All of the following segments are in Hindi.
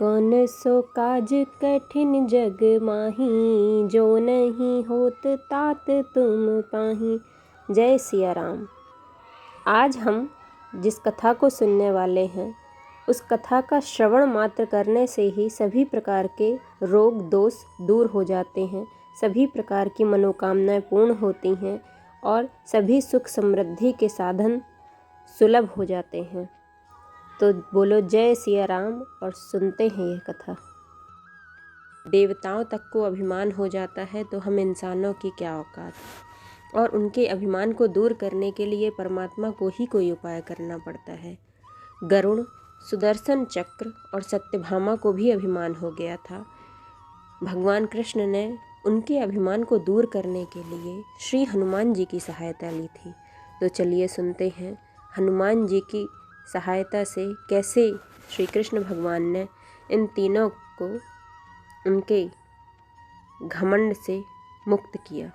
कौन सो काज कठिन जग माही, जो नहीं होत तात तुम पाही। जय सिया राम। आज हम जिस कथा को सुनने वाले हैं उस कथा का श्रवण मात्र करने से ही सभी प्रकार के रोग दोष दूर हो जाते हैं, सभी प्रकार की मनोकामनाएं पूर्ण होती हैं और सभी सुख समृद्धि के साधन सुलभ हो जाते हैं। तो बोलो जय सिया राम और सुनते हैं यह कथा। देवताओं तक को अभिमान हो जाता है तो हम इंसानों की क्या औकात, और उनके अभिमान को दूर करने के लिए परमात्मा को ही कोई उपाय करना पड़ता है। गरुड़, सुदर्शन चक्र और सत्यभामा को भी अभिमान हो गया था। भगवान कृष्ण ने उनके अभिमान को दूर करने के लिए श्री हनुमान जी की सहायता ली थी। तो चलिए सुनते हैं हनुमान जी की सहायता से कैसे श्री कृष्ण भगवान ने इन तीनों को उनके घमंड से मुक्त किया।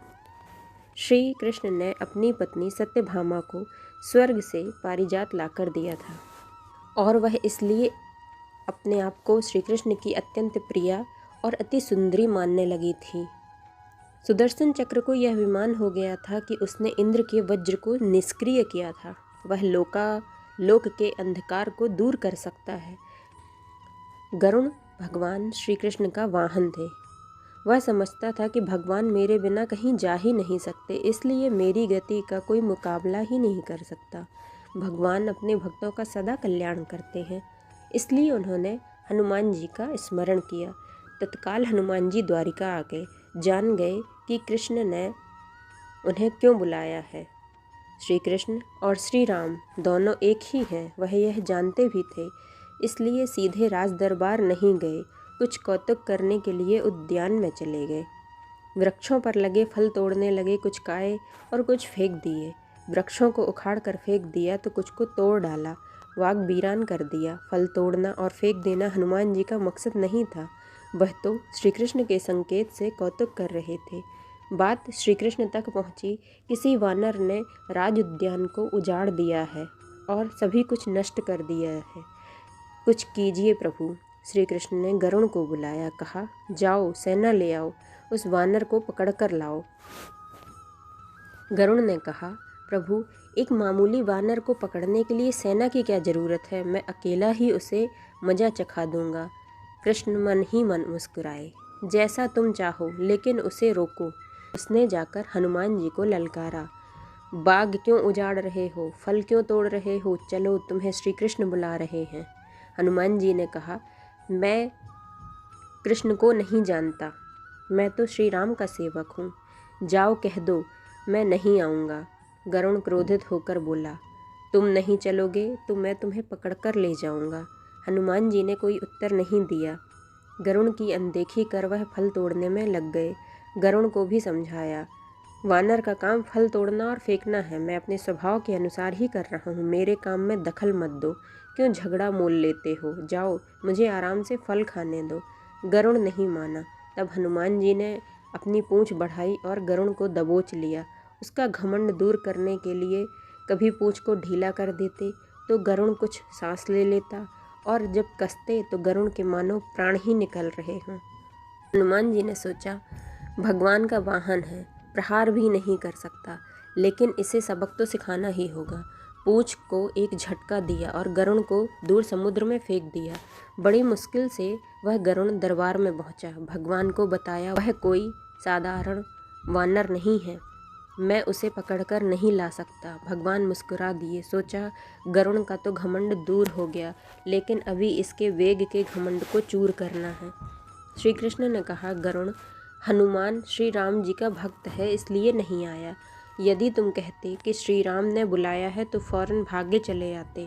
श्री कृष्ण ने अपनी पत्नी सत्यभामा को स्वर्ग से पारिजात लाकर दिया था और वह इसलिए अपने आप को श्री कृष्ण की अत्यंत प्रिया और अति सुंदरी मानने लगी थी। सुदर्शन चक्र को यह अभिमान हो गया था कि उसने इंद्र के वज्र को निष्क्रिय किया था। वह लोक के अंधकार को दूर कर सकता है। गरुड़ भगवान श्री कृष्ण का वाहन थे। वह समझता था कि भगवान मेरे बिना कहीं जा ही नहीं सकते, इसलिए मेरी गति का कोई मुकाबला ही नहीं कर सकता। भगवान अपने भक्तों का सदा कल्याण करते हैं, इसलिए उन्होंने हनुमान जी का स्मरण किया। तत्काल हनुमान जी द्वारिका आ गए, जान गए कि कृष्ण ने उन्हें क्यों बुलाया है। श्री कृष्ण और श्री राम दोनों एक ही हैं, वह यह जानते भी थे, इसलिए सीधे राज दरबार नहीं गए, कुछ कौतुक करने के लिए उद्यान में चले गए। वृक्षों पर लगे फल तोड़ने लगे, कुछ खाए और कुछ फेंक दिए। वृक्षों को उखाड़ कर फेंक दिया तो कुछ को तोड़ डाला, वाग वीरान कर दिया। फल तोड़ना और फेंक देना हनुमान जी का मकसद नहीं था, वह तो श्री कृष्ण के संकेत से कौतुक कर रहे थे। बात श्री कृष्ण तक पहुंची, किसी वानर ने राज उद्यान को उजाड़ दिया है और सभी कुछ नष्ट कर दिया है, कुछ कीजिए प्रभु। श्री कृष्ण ने गरुड़ को बुलाया, कहा जाओ सेना ले आओ, उस वानर को पकड़ कर लाओ। गरुड़ ने कहा प्रभु, एक मामूली वानर को पकड़ने के लिए सेना की क्या ज़रूरत है, मैं अकेला ही उसे मजा चखा दूंगा। कृष्ण मन ही मन मुस्कुराए, जैसा तुम चाहो, लेकिन उसे रोको। उसने जाकर हनुमान जी को ललकारा, बाग क्यों उजाड़ रहे हो, फल क्यों तोड़ रहे हो, चलो तुम्हें श्री कृष्ण बुला रहे हैं। हनुमान जी ने कहा मैं कृष्ण को नहीं जानता, मैं तो श्री राम का सेवक हूँ, जाओ कह दो मैं नहीं आऊँगा। गरुड़ क्रोधित होकर बोला, तुम नहीं चलोगे तो मैं तुम्हें पकड़कर ले जाऊँगा। हनुमान जी ने कोई उत्तर नहीं दिया। गरुड़ की अनदेखी कर वह फल तोड़ने में लग गए। गरुड़ को भी समझाया, वानर का काम फल तोड़ना और फेंकना है, मैं अपने स्वभाव के अनुसार ही कर रहा हूँ, मेरे काम में दखल मत दो, क्यों झगड़ा मोल लेते हो, जाओ मुझे आराम से फल खाने दो। गरुड़ नहीं माना। तब हनुमान जी ने अपनी पूंछ बढ़ाई और गरुड़ को दबोच लिया। उसका घमंड दूर करने के लिए कभी पूंछ को ढीला कर देते तो गरुड़ कुछ सांस ले लेता, और जब कसते तो गरुड़ के मानो प्राण ही निकल रहे हों। हनुमान जी ने सोचा भगवान का वाहन है, प्रहार भी नहीं कर सकता, लेकिन इसे सबक तो सिखाना ही होगा। पूंछ को एक झटका दिया और गरुड़ को दूर समुद्र में फेंक दिया। बड़ी मुश्किल से वह गरुड़ दरबार में पहुंचा। भगवान को बताया वह कोई साधारण वानर नहीं है, मैं उसे पकड़कर नहीं ला सकता। भगवान मुस्कुरा दिए, सोचा गरुड़ का तो घमंड दूर हो गया, लेकिन अभी इसके वेग के घमंड को चूर करना है। श्री कृष्ण ने कहा गरुड़, हनुमान श्री राम जी का भक्त है इसलिए नहीं आया, यदि तुम कहते कि श्री राम ने बुलाया है तो फौरन भागे चले आते।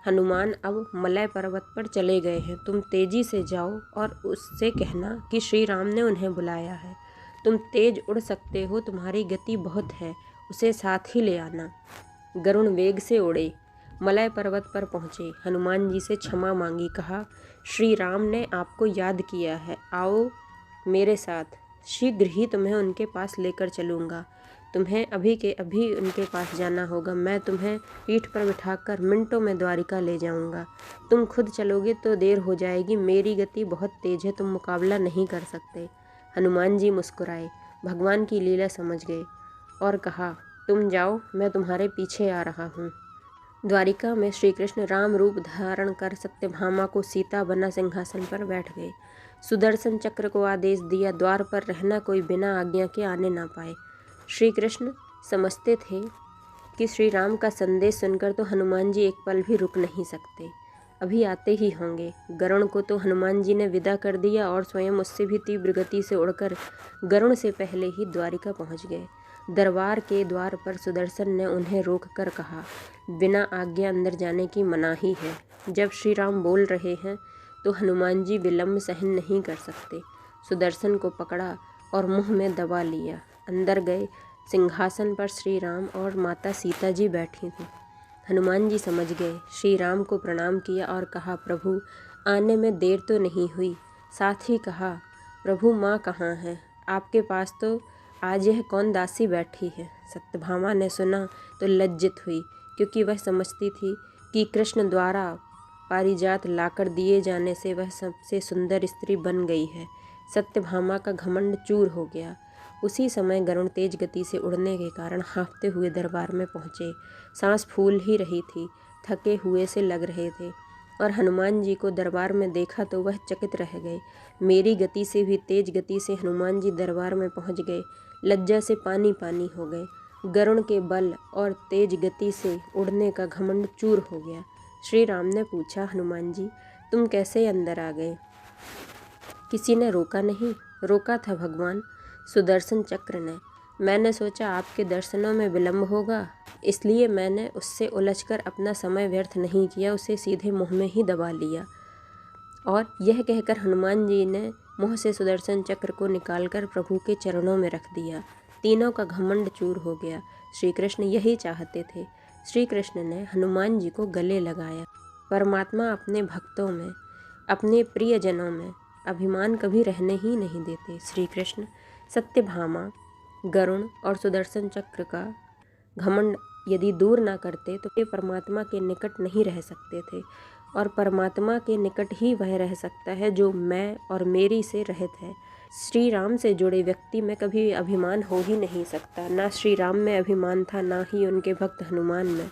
हनुमान अब मलय पर्वत पर चले गए हैं, तुम तेजी से जाओ और उससे कहना कि श्री राम ने उन्हें बुलाया है। तुम तेज उड़ सकते हो, तुम्हारी गति बहुत है, उसे साथ ही ले आना। गरुड़ वेग से उड़े, मलय पर्वत पर पहुँचे, हनुमान जी से क्षमा मांगी, कहा श्री राम ने आपको याद किया है, आओ मेरे साथ, शीघ्र ही तुम्हें उनके पास लेकर चलूँगा। तुम्हें अभी के अभी उनके पास जाना होगा। मैं तुम्हें पीठ पर बिठाकर मिनटों में द्वारिका ले जाऊंगा। तुम खुद चलोगे तो देर हो जाएगी, मेरी गति बहुत तेज है, तुम मुकाबला नहीं कर सकते। हनुमान जी मुस्कुराए, भगवान की लीला समझ गए और कहा, तुम जाओ, मैं तुम्हारे पीछे आ रहा हूँ। द्वारिका में श्री कृष्ण राम रूप धारण कर सत्यभामा को सीता बना सिंहासन पर बैठ गए। सुदर्शन चक्र को आदेश दिया, द्वार पर रहना, कोई बिना आज्ञा के आने ना पाए। श्री कृष्ण समझते थे कि श्री राम का संदेश सुनकर तो हनुमान जी एक पल भी रुक नहीं सकते, अभी आते ही होंगे। गरुड़ को तो हनुमान जी ने विदा कर दिया और स्वयं उससे भी तीव्र गति से उड़कर गरुड़ से पहले ही द्वारिका पहुंच गए। दरबार के द्वार पर सुदर्शन ने उन्हें रोककर कहा, बिना आज्ञा अंदर जाने की मनाही है। जब श्री राम बोल रहे हैं तो हनुमान जी विलम्ब सहन नहीं कर सकते। सुदर्शन को पकड़ा और मुंह में दबा लिया। अंदर गए। सिंहासन पर श्री राम और माता सीता जी बैठी थीं। हनुमान जी समझ गए, श्री राम को प्रणाम किया और कहा, प्रभु आने में देर तो नहीं हुई। साथ ही कहा, प्रभु माँ कहाँ है? आपके पास तो आज यह कौन दासी बैठी है? सत्यभामा ने सुना तो लज्जित हुई, क्योंकि वह समझती थी कि कृष्ण द्वारा पारिजात लाकर दिए जाने से वह सबसे सुंदर स्त्री बन गई है। सत्यभामा का घमंड चूर हो गया। उसी समय गरुड़ तेज गति से उड़ने के कारण हाँफते हुए दरबार में पहुँचे। सांस फूल ही रही थी, थके हुए से लग रहे थे, और हनुमान जी को दरबार में देखा तो वह चकित रह गए। मेरी गति से भी तेज गति से हनुमान जी दरबार में पहुँच गए। लज्जा से पानी पानी हो गए। गरुड़ के बल और तेज गति से उड़ने का घमंड चूर हो गया। श्री राम ने पूछा, हनुमान जी तुम कैसे अंदर आ गए? किसी ने रोका नहीं? रोका था भगवान, सुदर्शन चक्र ने। मैंने सोचा आपके दर्शनों में विलम्ब होगा, इसलिए मैंने उससे उलझकर अपना समय व्यर्थ नहीं किया, उसे सीधे मुंह में ही दबा लिया। और यह कहकर हनुमान जी ने मुंह से सुदर्शन चक्र को निकालकर प्रभु के चरणों में रख दिया। तीनों का घमंड चूर हो गया। श्री कृष्ण यही चाहते थे। श्री कृष्ण ने हनुमान जी को गले लगाया। परमात्मा अपने भक्तों में, अपने प्रियजनों में अभिमान कभी रहने ही नहीं देते। श्री कृष्ण सत्यभामा, गरुड़ और सुदर्शन चक्र का घमंड यदि दूर ना करते तो वे परमात्मा के निकट नहीं रह सकते थे, और परमात्मा के निकट ही वह रह सकता है जो मैं और मेरी से रहित है। श्री राम से जुड़े व्यक्ति में कभी अभिमान हो ही नहीं सकता। ना श्री राम में अभिमान था, ना ही उनके भक्त हनुमान में।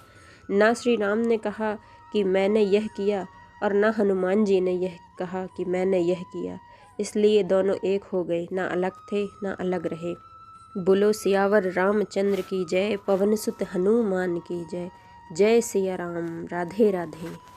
ना श्री राम ने कहा कि मैंने यह किया, और ना हनुमान जी ने यह कहा कि मैंने यह किया। इसलिए दोनों एक हो गए, ना अलग थे ना अलग रहे। बोलो सियावर रामचंद्र की जय, पवन सुत हनुमान की जय। जय सिया राम, राधे राधे।